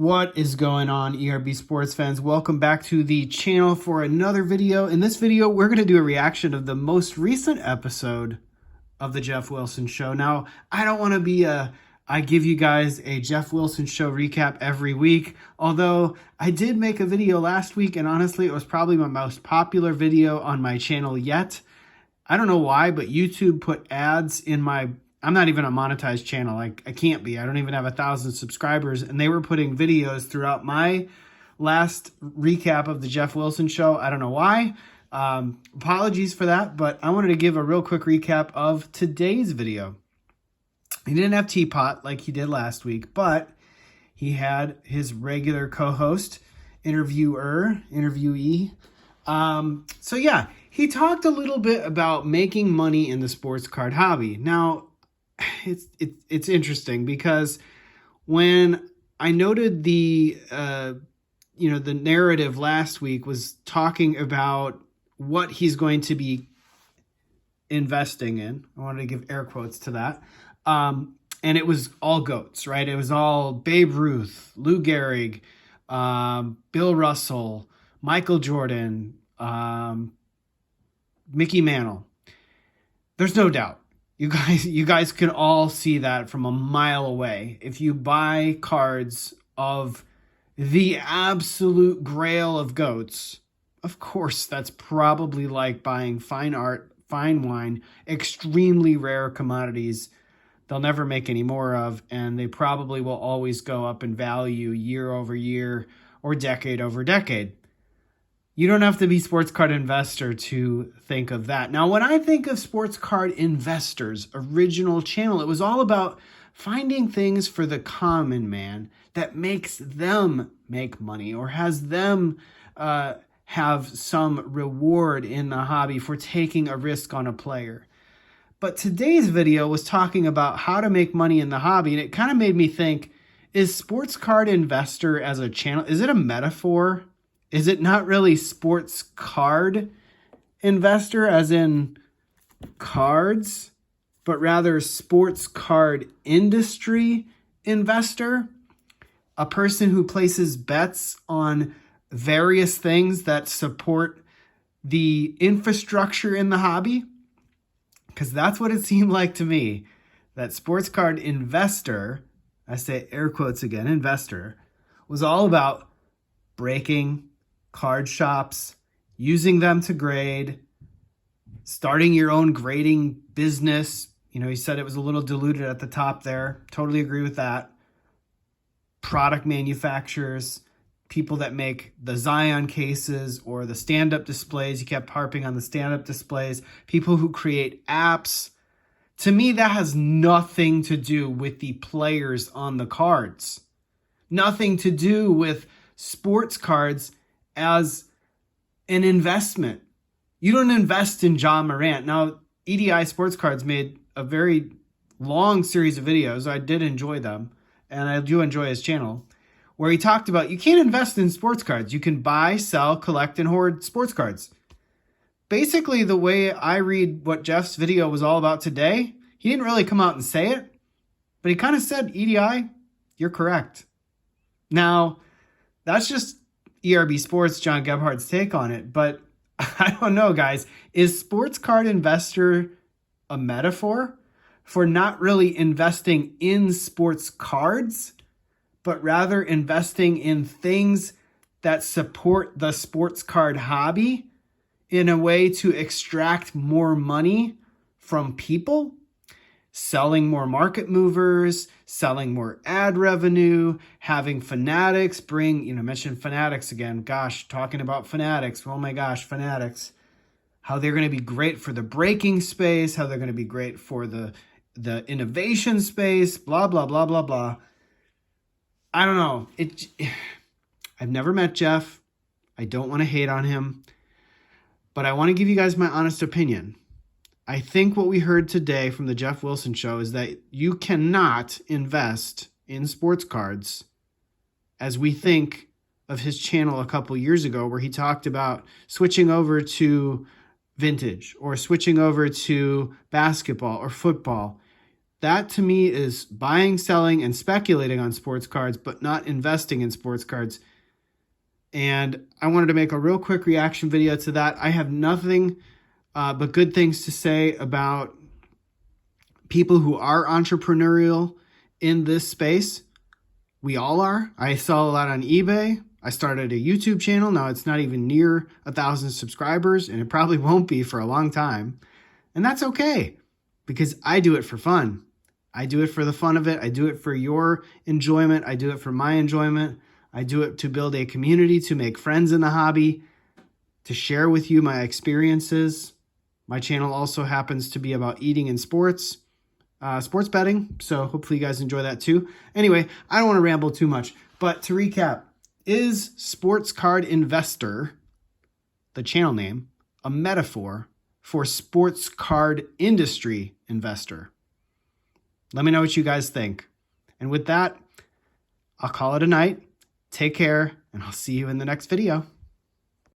What is going on, ERB sports fans? Welcome back to the channel for another video. In this video, we're going to do a reaction of the most recent episode of the Jeff Wilson Show. Now, I don't want to be I give you guys a Jeff Wilson Show recap every week, although I did make a video last week, and honestly, it was probably my most popular video on my channel yet. I don't know why, but YouTube put ads in my... I'm not even a monetized channel. I can't be. I don't even have 1,000 subscribers. And they were putting videos throughout my last recap of the Jeff Wilson Show. I don't know why. Apologies for that, but I wanted to give a real quick recap of today's video. He didn't have Teapot like he did last week, but he had his regular co-host, interviewee. So yeah, he talked a little bit about making money in the sports card hobby. Now, it's interesting because when I noted the the narrative last week was talking about what he's going to be investing in. I wanted to give air quotes to that. And it was all GOATs, right? It was all Babe Ruth, Lou Gehrig, Bill Russell, Michael Jordan, Mickey Mantle. There's no doubt. You guys can all see that from a mile away. If you buy cards of the absolute grail of GOATs, of course, that's probably like buying fine art, fine wine, extremely rare commodities they'll never make any more of, and they probably will always go up in value year over year or decade over decade. You don't have to be a sports card investor to think of that. Now, when I think of Sports Card Investor's original channel, it was all about finding things for the common man that makes them make money or has them have some reward in the hobby for taking a risk on a player. But today's video was talking about how to make money in the hobby, and it kind of made me think, is Sports Card Investor as a channel, is it a metaphor? Is it not really sports card investor as in cards, but rather sports card industry investor? A person who places bets on various things that support the infrastructure in the hobby? Because that's what it seemed like to me, that sports card investor, I say air quotes again, investor, was all about breaking card shops, using them to grade, starting your own grading business. You know, he said it was a little diluted at the top there. Totally agree with that. Product manufacturers, people that make the Zion cases or the stand-up displays. He kept harping on the stand-up displays. People who create apps. To me, that has nothing to do with the players on the cards. Nothing to do with sports cards as an investment. You don't invest in John Morant. Now, EDI Sports Cards made a very long series of videos. I did enjoy them, and I do enjoy his channel, where he talked about you can't invest in sports cards. You can buy, sell, collect, and hoard sports cards. Basically, the way I read what Jeff's video was all about today, he didn't really come out and say it, but he kind of said, EDI, you're correct. Now, that's just ERB Sports, John Gebhardt's take on it, but I don't know, guys. Is Sports Card Investor a metaphor for not really investing in sports cards, but rather investing in things that support the sports card hobby in a way to extract more money from people? Selling more market movers, selling more ad revenue, having Fanatics bring, mention Fanatics again. Gosh, talking about Fanatics. Oh my gosh, Fanatics. How they're going to be great for the breaking space, how they're going to be great for the innovation space, blah, blah, blah, blah, blah. I don't know. I've never met Jeff. I don't want to hate on him, but I want to give you guys my honest opinion. I think what we heard today from the Jeff Wilson Show is that you cannot invest in sports cards as we think of his channel a couple years ago, where he talked about switching over to vintage or switching over to basketball or football. That to me is buying, selling, and speculating on sports cards, but not investing in sports cards. And I wanted to make a real quick reaction video to that. I have nothing but good things to say about people who are entrepreneurial in this space. We all are. I sell a lot on eBay. I started a YouTube channel. Now it's not even near 1,000 subscribers, and it probably won't be for a long time. And that's okay, because I do it for fun. I do it for the fun of it. I do it for your enjoyment. I do it for my enjoyment. I do it to build a community, to make friends in the hobby, to share with you my experiences. My channel also happens to be about eating and sports betting. So hopefully you guys enjoy that too. Anyway, I don't want to ramble too much, but to recap, is Sports Card Investor, the channel name, a metaphor for sports card industry investor? Let me know what you guys think. And with that, I'll call it a night. Take care, and I'll see you in the next video.